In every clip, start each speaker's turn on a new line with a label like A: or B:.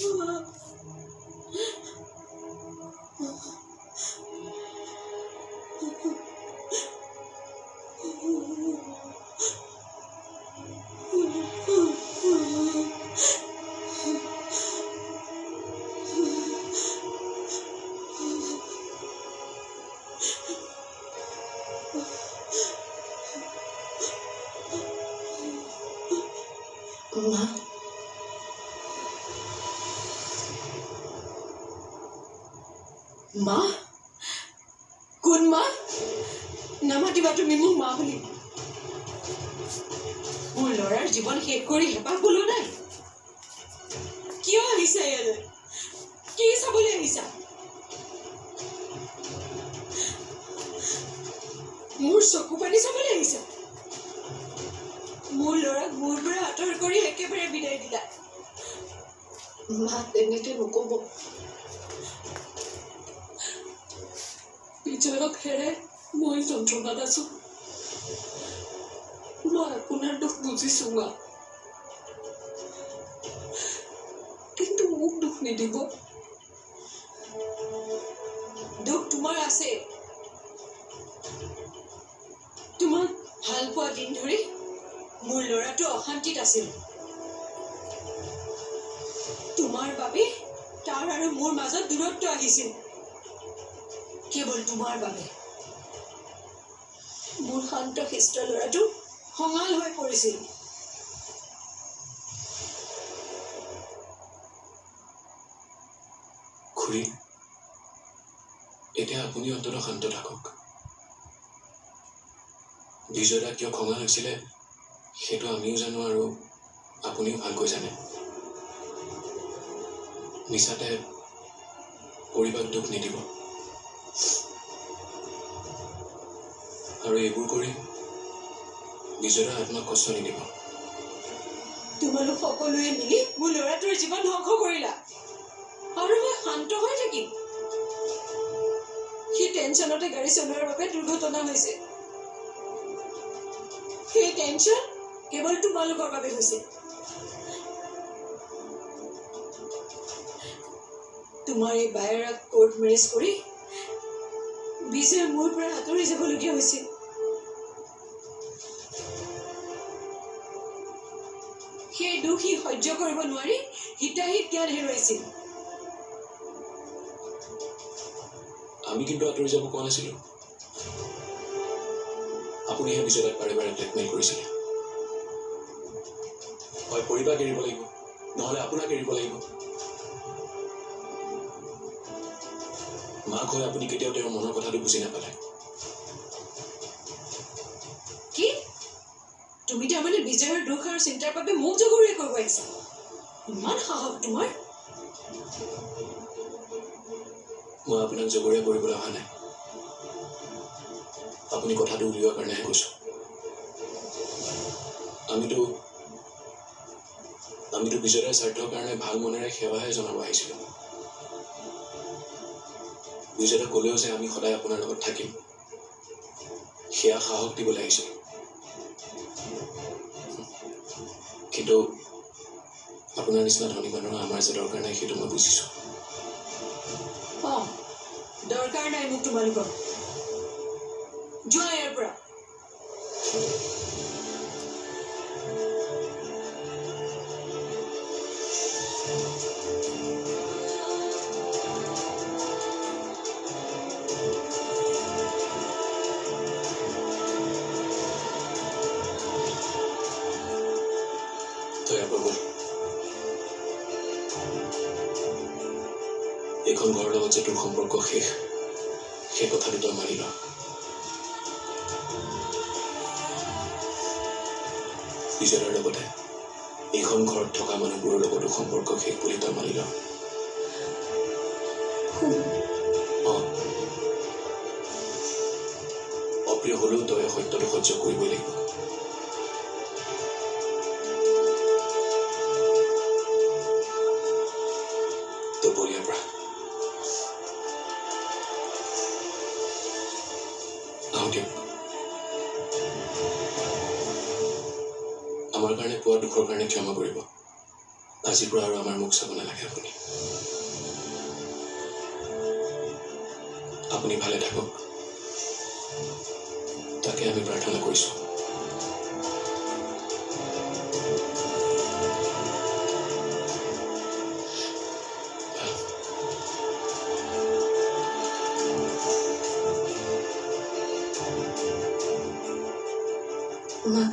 A: মা মা কোন মা নামাতিবা তুমি মোক মা বুলি মোৰ ল'ৰাৰ জীৱন শেষ কৰি হেঁপাহ বোলো নাই কিয় আহিছা ইয়ালৈ কি চাবলৈ আহিছা মোৰ চকু পানী চাবলৈ আহিছা মোৰ ল'ৰাক মোৰ পৰা আঁতৰ কৰি একেবাৰে বিদায় দিলা মা তেনেকে নক'ব বিজয়ক হেৰাই মই যন্ত্ৰণাত আছো মই আপোনাৰ দুখ বুজিছো মা কিন্তু মোক দুখ নিদিব দুখ তোমাৰ আছে তোমাক ভাল পোৱা দিন ধৰি মোৰ ল'ৰাটো অশান্তিত আছিল তোমাৰ বাবে তাৰ আৰু মোৰ মাজত দূৰত্ব আহিছিল কেৱল তোমাৰ বাবে মোৰ শান্ত শিষ্ট ল'ৰাটো খঙাল হৈ পৰিছিল
B: খুৰী এতিয়া আপুনি অন্তত শান্ত থাকক বিজয়দা কিয় খঙাল হৈছিলে সেইটো আমিও জানো আৰু আপুনিও ভালকৈ জানে মিছাতে পৰিবাক দুখ নিদিব আৰু এইবোৰ কৰি বিজয়ৰ আত্মাক কষ্ট নিদিব
A: তোমালোক সকলোৱে মিলি মোৰ ল'ৰাটোৰ জীৱন ধ্বংস কৰিলা আৰু মই শান্ত হৈ থাকিম সি টেনচনতে গাড়ী চলোৱাৰ বাবে দুৰ্ঘটনা হৈছে সেই টেনচন কেৱল তোমালোকৰ বাবে হৈছে তোমাৰ এই বায়েৰাক কোৰ্ট মেৰেজ কৰি বিজয় মোৰ পৰা আঁতৰি যাবলগীয়া হৈছিল সেই দুখ সি সহ্য কৰিব নোৱাৰি হিতাহিত জ্ঞান হেৰুৱাইছিল
B: আমি কিন্তু আঁতৰি যাব কোৱা নাছিলো আপুনিহে বিজয়ক বাৰে বাৰে ব্লেকমেইল কৰিছিলে হয় পৰিবাক এৰিব লাগিব নহ'লে আপোনাক এৰিব লাগিব মাক হৈ আপুনি কেতিয়াও তেওঁৰ মনৰ কথাটো বুজি নাপালে
A: কি তুমি তাৰমানে বিজয়ৰ দুখ আৰু চিন্তাৰ বাবে মোক জগৰীয়া কৰিব আহিছা ইমান সাহস তোমাৰ
B: মই আপোনাক জগৰীয়া কৰিবলৈ অহা নাই আপুনি কথাটো উলিওৱাৰ কাৰণেহে কৈছো আমিতো বিজয়ৰ স্বাৰ্থৰ কাৰণে ভাল মনেৰে সেৱাহে জনাব আহিছিলো বিজয়ক ক'লেও যে আমি সদায় আপোনাৰ লগত থাকিম সেয়া সাহস দিবলৈ আহিছিলো কিন্তু আপোনাৰ নিচিনা ধনী মানুহৰ আমাৰ যে দৰকাৰ নাই সেইটো মই বুজিছো
A: দৰকাৰ নাই মোক তোমালোকৰ যোৱা ইয়াৰ পৰা
B: এইখন ঘৰৰ লগত যে তোৰ সম্পৰ্ক শেষ সেই কথাটো তই মানি ল বিজয়ৰ লগতে এইখন ঘৰত থকা মানুহবোৰৰ লগতো সম্পৰ্ক শেষ বুলি তই মানি ল অপ্ৰিয় হলেও তই সত্যটো সহ্য কৰিবই লাগিব তই বলিয়াৰ পৰা আমাৰ কাৰণে পোৱা দুখৰ কাৰণে ক্ষমা কৰিব আজিৰ পৰা আৰু আমাৰ মুখ চাব নালাগে আপুনি আপুনি ভালে থাকক তাকে আমি প্ৰাৰ্থনা কৰিছোঁ
A: মা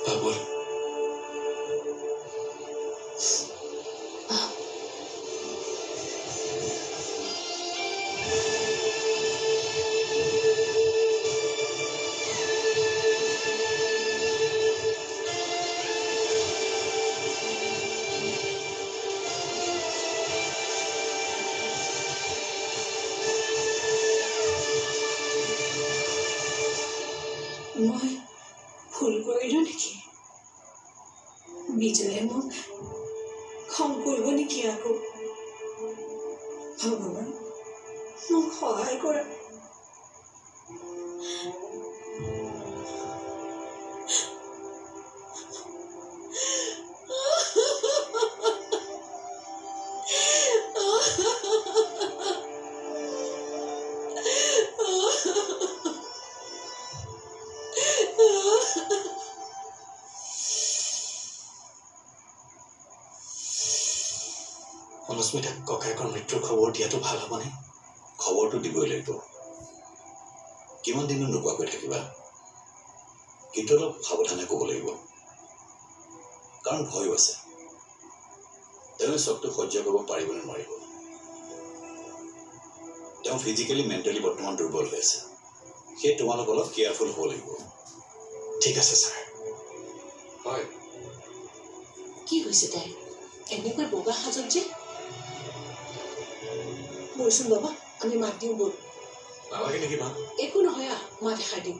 B: বাবুল
A: মই ভুল কৰিলোঁ নেকি বিজয়ে মোক খং কৰিব নেকি আকৌ ভগৱান মোক সহায় কৰা
B: অনুস্মিতা ককায়েকৰ মৃত্যুৰ খবৰ দিয়াটো ভাল হ'বনে
C: খবৰটো দিবই লাগিব কিমান দিনো নোকোৱাকৈ থাকিবা কিন্তু অলপ সাৱধানে ক'ব লাগিব কাৰণ ভয়ো আছে তেওঁ চকটো সহ্য কৰিব পাৰিব নে নোৱাৰিব তেওঁ ফিজিকেলি মেণ্টেলি বৰ্তমান দুৰ্বল হৈ আছে সেয়ে তোমালোক অলপ কেয়াৰফুল হ'ব লাগিব
B: ঠিক আছে ছাৰ
C: হয়
D: কি হৈছে তাই এনেকৈ বগা সাজত যে বলচোন বাবা আমি মাত দিওঁ বল
B: নালাগে নেকি মা
D: একো নহয় মা দেখাই দিম